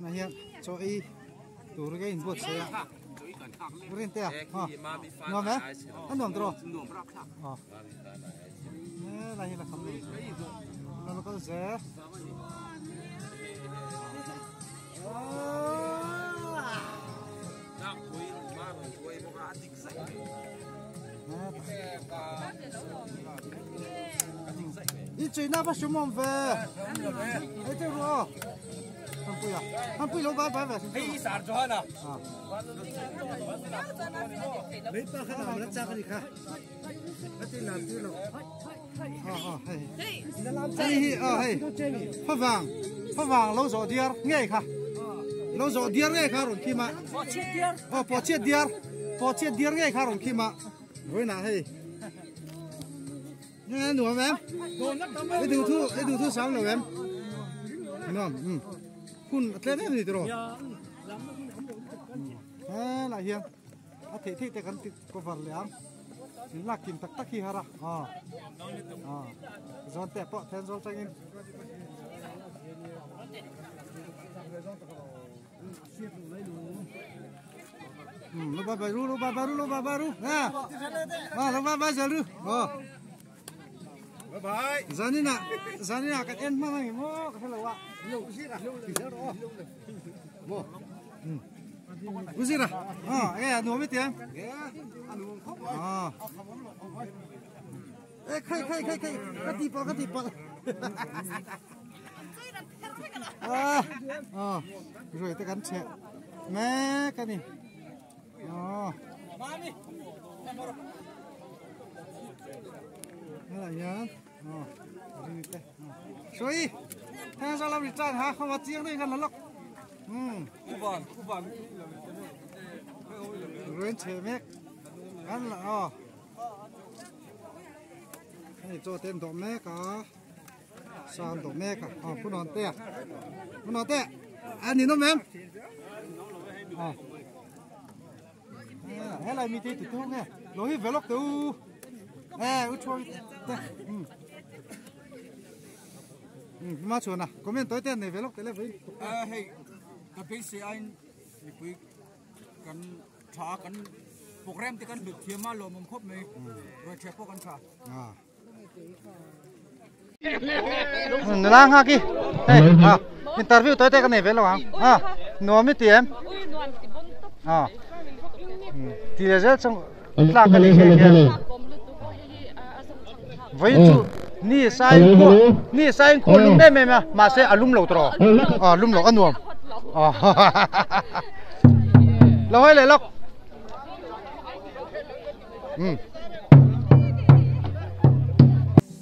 này hiện cho y đủ cái hình bột xe bút tiền ha ngon đấy ăn ngon rồi này là không được nó có dễ ít chuyện nào bắt chúng mình về ấy thế rồi han pui lo ba ba về hey sar cho na lấy ba khăn làm ra cái gì cả cái gì làm chứ lo hey phát vàng lâu rồi điar nghe cả lâu rồi điar nghe cả rồi khi mà bỏ chết điar nghe cả rồi khi mà với nào hey nghe nữa em cái điều thu sáng rồi em ngonคุณเล่นอะไรตัวละเฮียที่แต่กันติดกบเลยอ่ะสิลักกินตักขี้ฮาระจอนแต่ปะแทนจอนจังอินลูกบาบารูลูกบาบารูลูกบาบารูลูกบาบาจะรูzanina kan en ma ngai mo ka thela wa uzira no mi tiang khai ka ti pa rồi ta gắn chè mẹ cái này là nhớ rồi thế sao làm được tràn hả không có tiếng đây gần nó lóc khu vàng rồi chơi mẹ ăn là cái này cho tên tổ mẹ cả sàn tổ mẹ cả phun nón tè anh nhìn nó mềm hay là mi tê tụt tung nghe lối về lóc tụ út chuối mà chuồn à comment tới tên này về lúc tới lên với hey cái bên xe anh thì cần trả cần program thì cần được thêm mà lo mông khốp này rồi chế po cần trả lang ha kì interview tới tên cái này về đâu à nó mới tiền thì là rất trong là cái này với chú ni sai ko lung de me ma se alum lo tro lum lo anuam lo hai le lok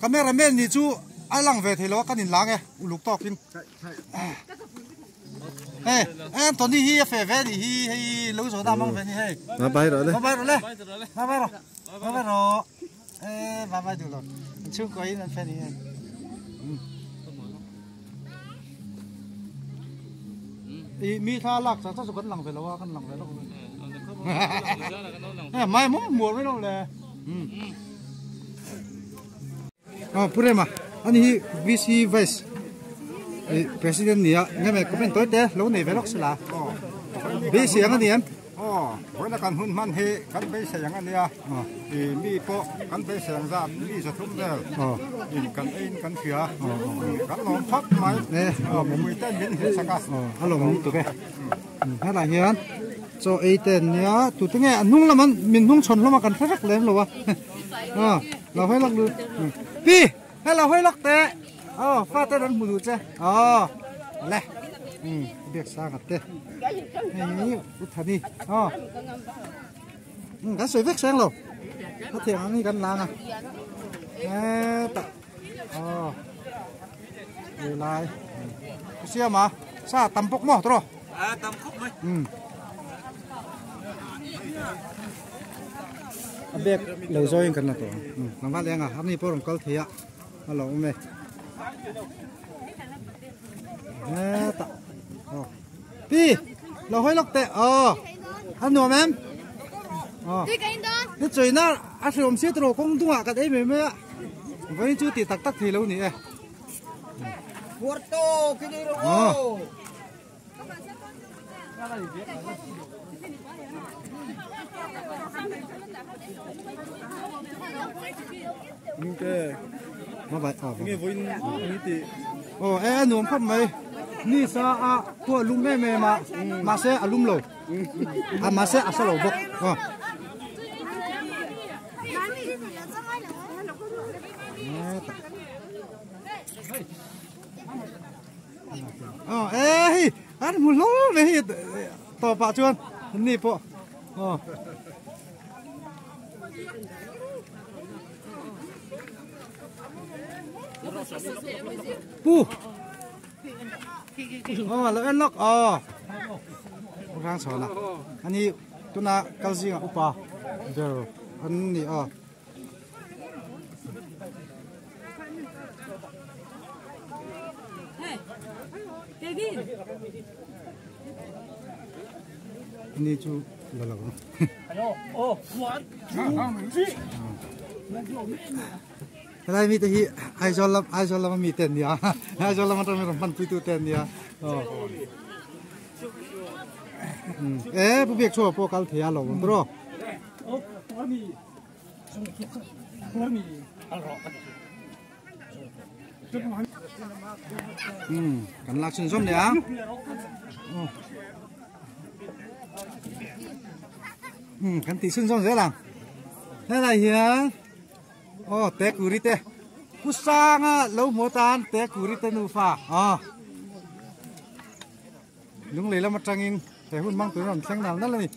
cameraman ni chu alang ve thelo kanin lang e uluk tok in hey em tony hi fe ve ni hi lo so da mang ve ni hey nó bay rồi đấy ba được rồi chung quấy nó phải đi mi tha lạc sao sao vẫn lòng về lâu con lòng về lâu mai mua với đâu nè pure mà anh hi VC Vice President nia nghe mày có bên tối thế lâu này về lóc là bị xiềng anh em với là căn hun man he căn bây giờ anh nia thì mi po căn bây giờ ra mi sẽ thúc đẩy căn in căn phía căn lòng phát máy nè một mươi tên biến hết sang cả alo mong tụi cái hay là hiền cho ấy tên nhá tụi tôi nghe nung là mình nung chồn mà cần phát lên rồi là phải lắc được pi hay là phải lắc té phát té đánh mùi chứ lẹ việc sang ngặt té này út thà đi cái sợi vết sang rồi có thể ăn đi gần làng rồi lại xe mà sao tầm bốc mỏ rồi tầm khúc thôi biết lâu rồi cần là tổ làm phát liền anh đi bỏ câu thì ạ alo mẹ pi lâu hơi lóc tệ anh nuông em cái chuyện đó anh sử dụng xe đồ công tung cái đấy mày ạ với chú thì tắc thì lâu nhỉ cái mà vậy nghe vui như thế em nuông không mấy ni sa của lum mẹ mà sẽ lum lầu mà sẽ sao lầu bốc anh muốn lắm về tàu bạc chuan ni po pu là em lóc rang sò na anh đi tôi na cao gì à upa giờ anh đi ini cu lalu. Kalau ini tadi, aisyah mi ten dia, aisyah macam rampan pitu ten dia. Bukan cuma pokal thea loh, bro. Kan langsung som dia. Kan tí xuân xong dễ làm thế này hiền té curi té cú sang lâu mùa tan té curi té nu pha lúc lấy làm mặt trăng in té hun mang túi làm sang nào đó là gì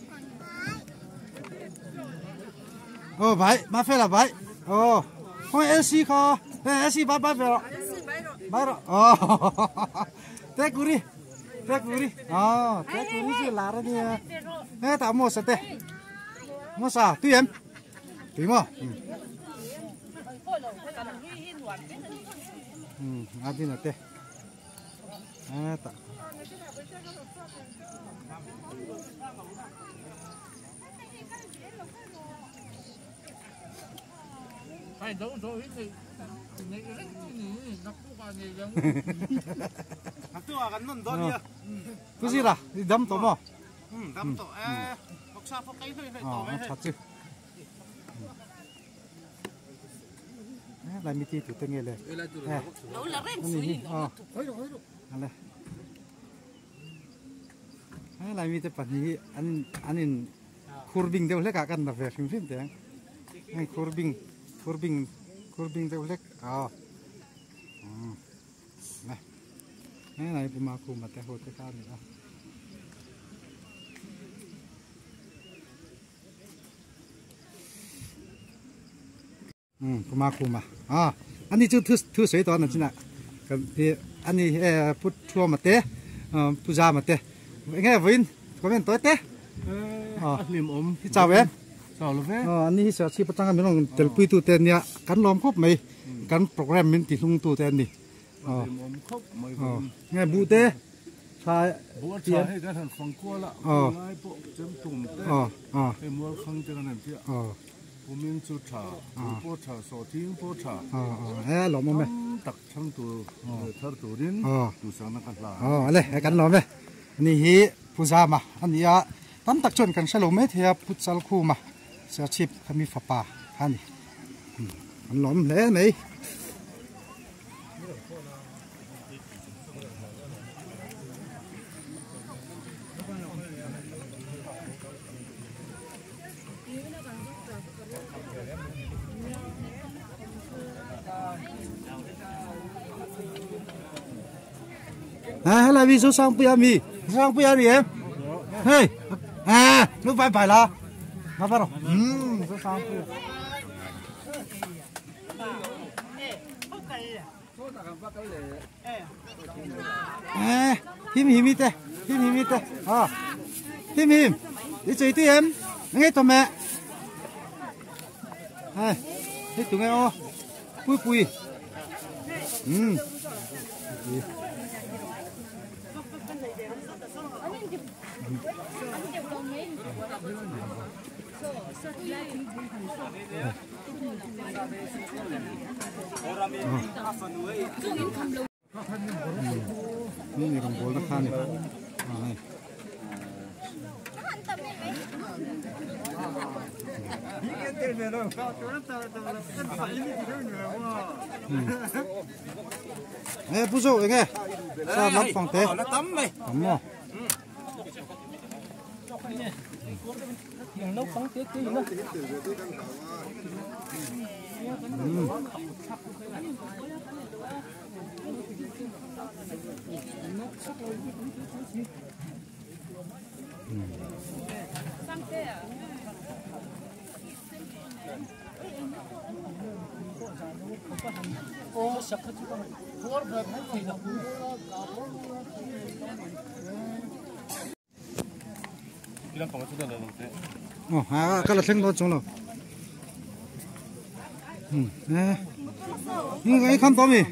vậy ba phê là vậy không LC kho LC ba về rồi ba rồi té curi té curi chỉ là ra đi thế tao mua sao té mua sao tùy em tùy mà đi nào té ta phải đâu rồi thì nó cũng còn gì giống tôi gần nôn đó đi cái gì là đi đâm tổ mà đâm tổ bọc sa bọc cây thôi tổ thật chứ lại mi ti tụi tôi ngheเลยlại mi tiปันนี้อันนี้คูร์บิงเดี๋ยวเล็กกันนะเว้ยฟิล์มเดี๋ยวไอ้คูร์บิงเดี๋ยวเล็กนี่ไหนผมมาคุมมาแต่โหดข้าวนี่ผมมาคุมมาอันนี้ชื่อทื่อสวยตอนนั้นใช่ไหมกับอันนี้พุทธชัวมาเตะพุจามาเตะไงวินก็เป็นตัวเตะลิมที่จ่าเว้นจ่าลูกเว้นอันนี้เสียชีพตั้งกันไม่ต้องเจริญปุยตัวเตนเนี่ยกันล้อมครบไหมกันโปรแกรมมันติดลุงตัวเตนนี่ไงบูเตะชายบูชายให้กันทันฟังกัวละไล่ปุ๊บเต็มตุ่มเตะให้มัวขังเจอกันนั่นเที่ยผมมีจุดชาปูชาสอทิ้งปูชาหลอมมั้ยตักช่างตัวทาร์ตัวดินตัวสังนักการอะไรกันหลอมมั้ยนี่ฮีผู้ชามาอันนี้ตั้มตักชนกันฉลองไม่เทียบพุทธสัลคูมาเสียชีพขมีฟ้าป่าฮันนี่มันหลอมเลยไหม来，你说上不要米，上不要盐，嘿，都拜拜了，麻烦了，这上不要。힘이 돼, 힘이 돼, 힘, 이제 이때 ngay tụi mẹ, đây tụi nghe bùi,นี่มีรองโบว์ราคาเนี่ย bút dâu nghe sao lắm phòng thế tắm mày tắm mà nấu phóng tiếc tí nữa. Ô sắp hết chưa? Phối hợp hết thì nó. 이런 방을 찾아내는데. cái là sinh đó chúng nó. Nè, nhưng cái khăn tóm gì?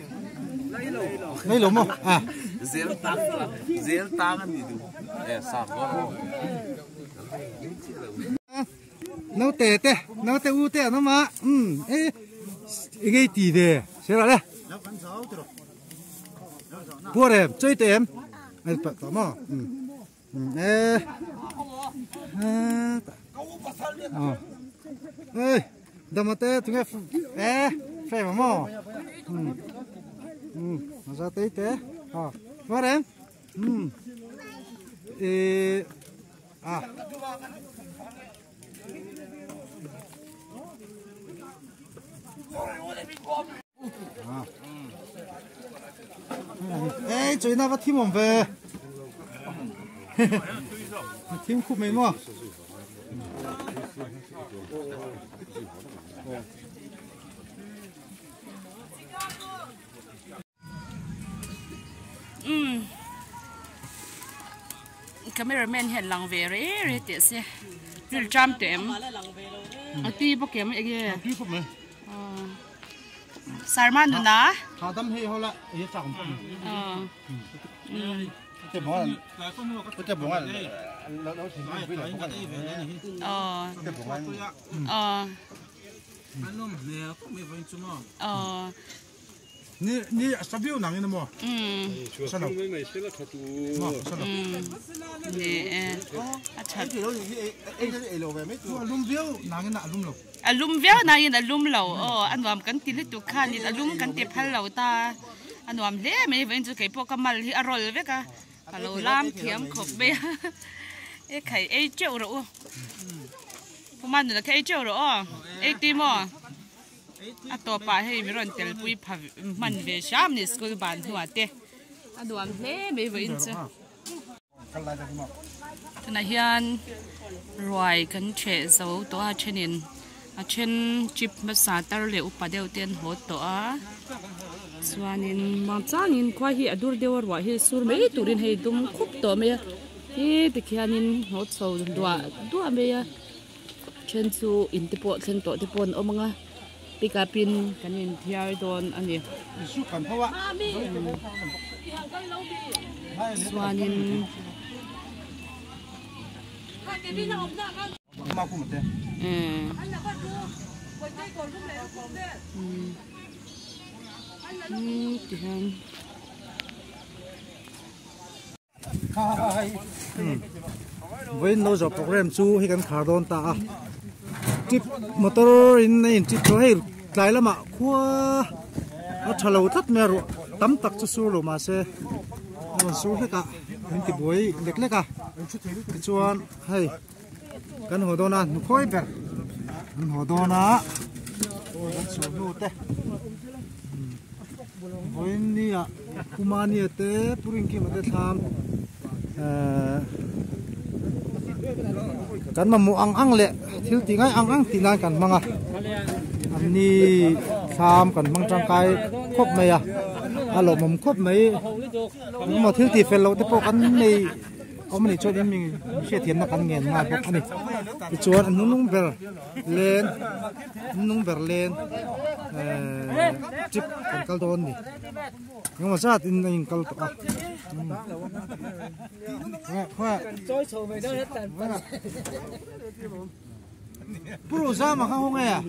Lấy lủng không? À. Zel tangan itu. Sakor. nấu tê u tê nó mà. Ê, cái gì đấy? Xem lại đây. Bùa em, chơi tê em. Ê, tóm mà. Ê. Ê, đâm mà tê, chúng em. Phê mà mò. Nó ra tí tê. Bùa em. Ê. À. Ê, chơi nào team không về? Team खूब mấy mà? Cameraman hiện lăng về rồi tiệt xe, rồi trăm tiệm, tí bốc kiếm cái gì? Team खूब mấy? Sarman nữa na? Hà đâm hay hả? Ý chẳng. Cái món, cái món này, nó chỉ với lại cái ni sabiu nang ini mo. Sana. Nè. Acha. Alum viu nang ini alum lo. Alum viu nang ini alum lo. An wam kan tilit tu kan ni alum kan tip hal lo ta. An wam le me ven chu kai po kamal hi arol ve ka. Kalau lam thiam khop be. E kai e cheu ro. Puman nu kai cheu ro. E ti mo. Àตัวปลาให้มีรอนเตลปุยพับมันเวชามนี่สกุลบานหัวเตะอะดวงเล่ไม่เวินจ้ะตอนนี้ยันรวยกันเฉะเสาตัวเช่นนี้เช่นจิบภาษาตะเหลวปะเดียวเตียนหัวตัวส่วนนี้บางจ้านินควายฮีอดูร์เดียวว่าฮีสูร์ไม่ตุรินให้ดุมคุบตัวเมียฮีติขยานินหัวเสาตัวเมียเช่นสูอินติปอเช่นตัวติปอนอมังอ่ะปีกาปินกันยินเที่ยวโดนอันนี้สุกันเพราะว่าส่วนนี้มาคุมเตะที่ฮันเว้นเราจะโปรแกรมจูให้กันขาโดนตาจิบมอเตอร์อินในจิบตัวให้ไกลแล้วมาขั้วเอาฉลาดทัดเมรุตั้มตักจะสู้หรือมาเซ่มันสู้ให้กะเห็นติบวยเล็กๆกะชวนให้กันหัวโดนนะนุค่อยแบบกันหัวโดนนะสู้ดูเต้วันนี้อ่ะคุมานี่เต้ปุริงกี้มาเต้ทำกันมาหมูอังเละทิวตีง่ายอังตีนานกันมั้งอ่ะอันนี้ทำกันมังจังไกครบไหมอ่ะอารมณ์มันครบไหมมาทิวตีเฟลเราแต่พวกอันนี้เอามันนี่ช่วยยังมีเชี่ยเทียนนักการเงินมาพวกอันนี้ที่ชวนอันนุ่งเบลเลนนุ่งเบลเลนจิบกันกัลโดนนี่ยังมาซาตินยิงกัลตัวว่าผู้รู้ซ้ำมาข้างห้องไงอ่ะ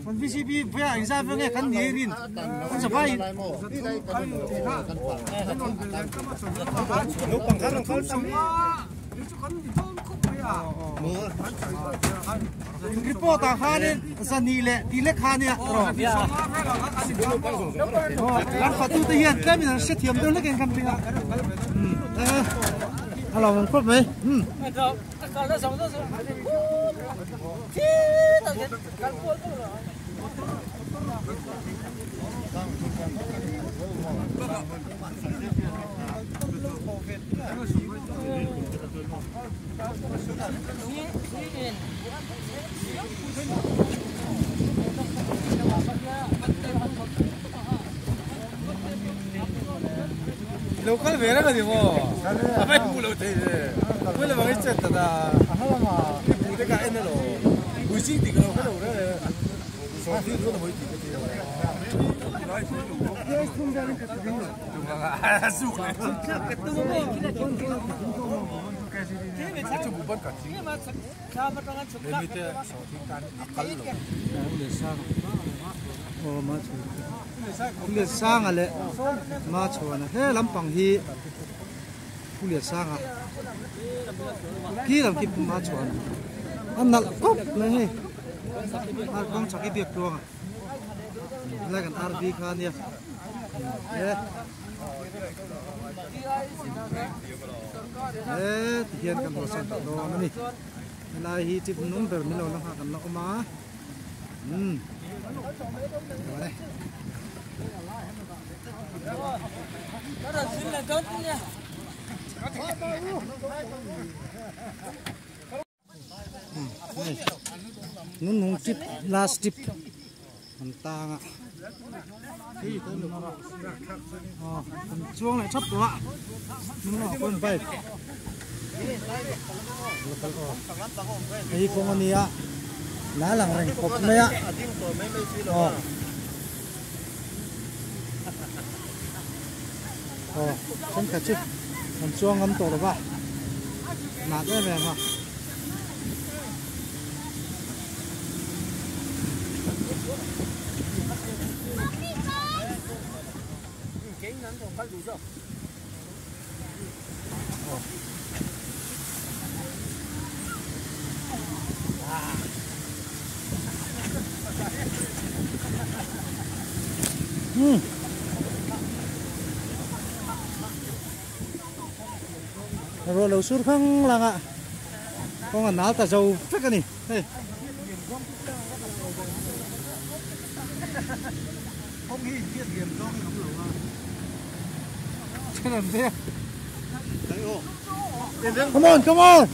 มันวิชีพีเพื่ออินซาเพื่อไงกันเนียรินมันสบายลูกปังคันของเขาสมว่า รีพอร์ตข้าเนี่ยสันนี่แหละที่เล็กข้าเนี่ยรอหลังประตูตะเฮียนได้มีแต่เสียเทียมเดินเล็กเองกันจริงอ่ะเรามันครบไหมlocal vera ka dimo apai pulo te pulo ba che ta da hala ma pude ka enelo usi ti ko ko re so ti ko no ti ke yes tum da ka tu ga su ka tu mo kila chu bu ban ka ti ma sa ma ta chu ka mi te so ti kan akal lo le sa o ma chu le sang ale ma chona he lampang hi le sang a ki lam ki ma chona an nal kop na he ar bang chaki biak to la kan ar bi khan ya hian kan rosan do na ni lai hi chip num ber mi lo na ha kan na ma nun nung tip last tipมันตางอ่ะช่วงไหนชอบตัวมึงหลอกคนไปไอ้พวกนี้อ่ะน้าหลังแรงกบเลยอ่ะฉันแค่ชิดมันช่วงกันตัวหรือเปล่าหนักได้ไหมมาrồi lâu suốt không là ạ con là náo ta dầu phết cái này đây không nghĩ chuyện điểm do cái không đủ làm thế come on come on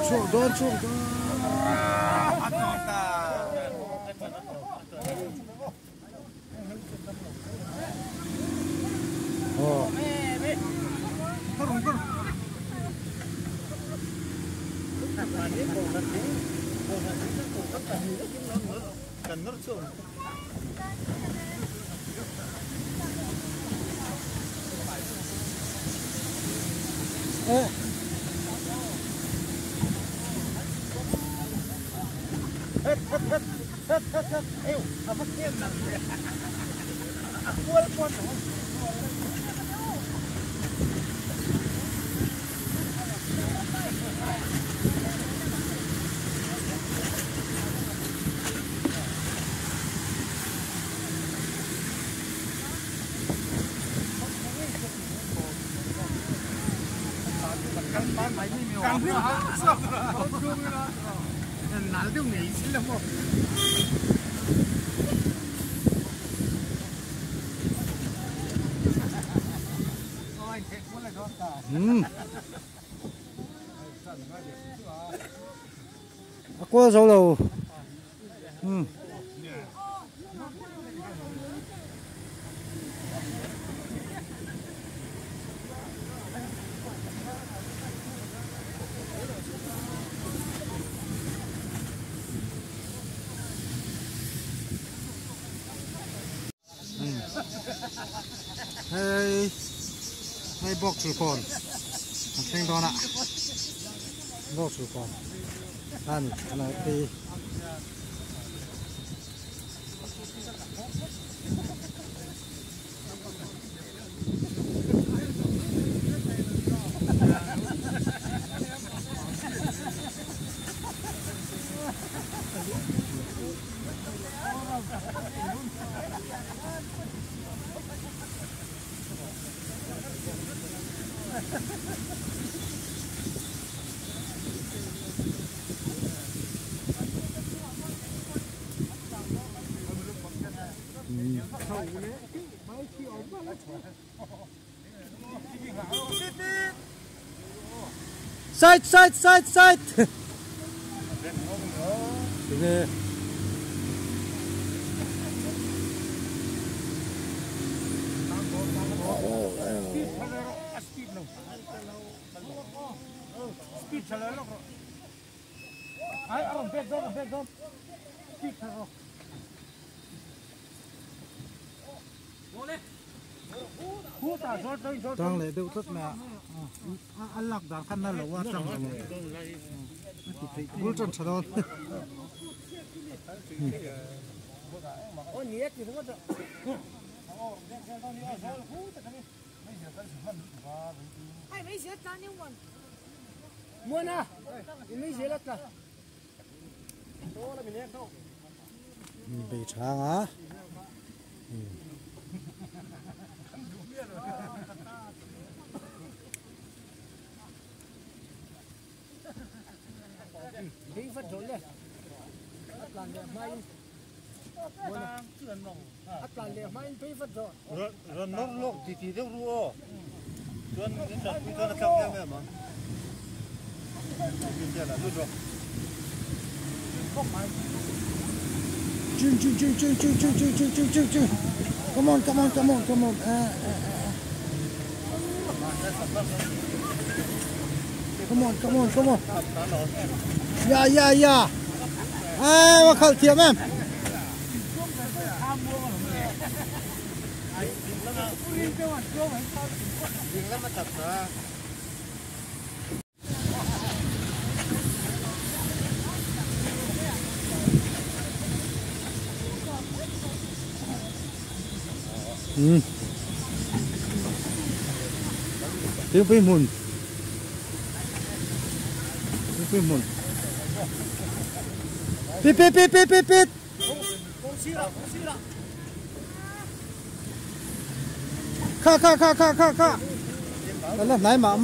chuột đón qua dấu đầuให้บอกสุกรเพ่งตอนน่ะบอกสุกรอันอะไรตี side side side side okay speed chala lo ai aron back down speed chala trang lệ đều rất là ăn lạc đàn khăn là lẩu trang lẩu bún trần sờ đòn ai mấy giờ ta nhưng mà mua na mấy giờ ta bị trang á đi phát rồi đấy làm đẹp mai làm đẹp mai đi phát rồi rồi nó chỉ đâu ruộng tuần đến trận tuần là cao em mà bây giờ là luôn rồi Chun. Come on. Come on. Yeah. Mà khẩu thiệp em. Tiếng phim hồn. Pít. Kha. Đó là nãy mà.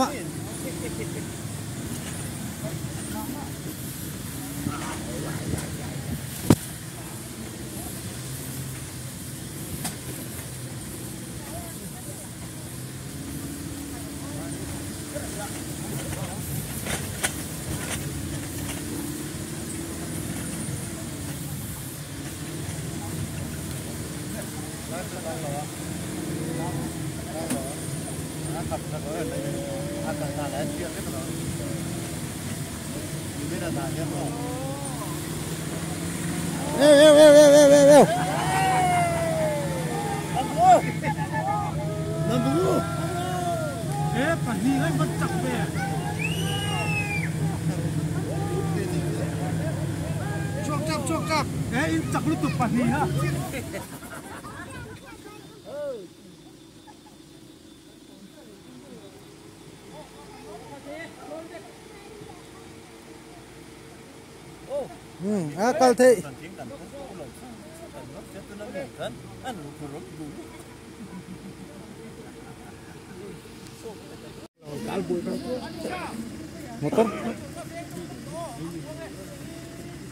Ê. thế phải gì đấy vẫn chặt về chuộc chặt thế im chặt liên tục phải gì ha Câu thị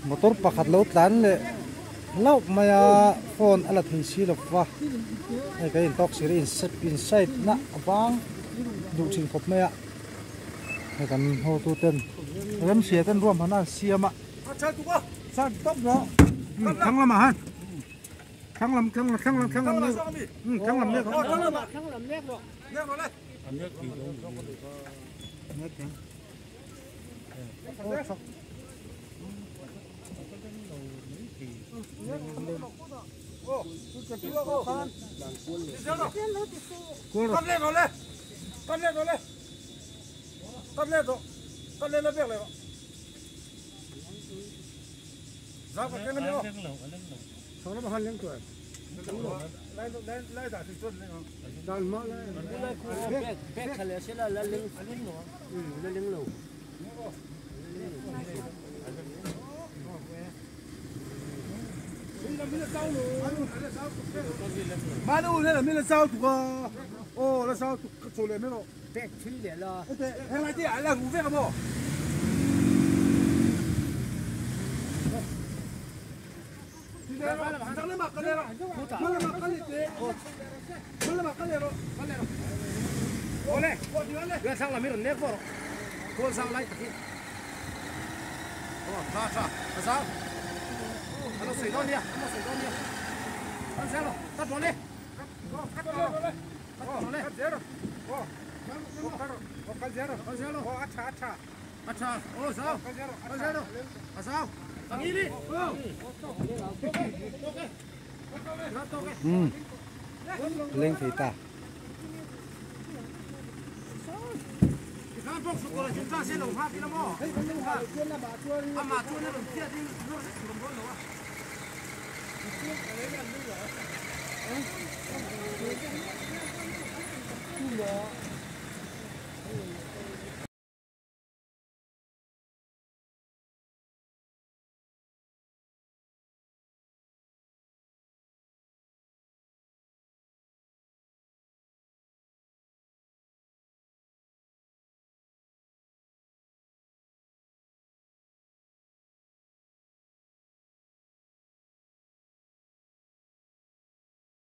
motor pakhat lo tlan le lau maya phone ala thisi lo wa ai cái intok siri inside na awang du ching khop maya ai kan ho tu ten ram sia ten ruam hana siama sa top đó thăng lắm hả thăng lắm nè thăng lắm nè Con lên nó việc này ra cái này nữa sau đó mà lên tuổi lấy giả thì tuần này đàn mỡ lấy bé khale sẽ là lên nữa lên lầu mà đâu thế là mình là sao tụi ô là sao tụi số lên mấy độ bé chui để là hay là gì là ngủ về không bộ Hãy subscribe cho kênh Ghiền Mì Gõ để không bỏ lỡ những video hấp dẫn cô sao lấy cái Cha cha, sao? nó sấy đón đi ăn xe rồi cắt bỏ đi cắt bỏ đi Acha, ô sao? Sao? thằng đi đi lên thì ta Kan bok su ko chúng ta sẽ lồng phát đi nó mò. Mà chuột nó đồng kia đi nó sẽ đồng vốn rồi.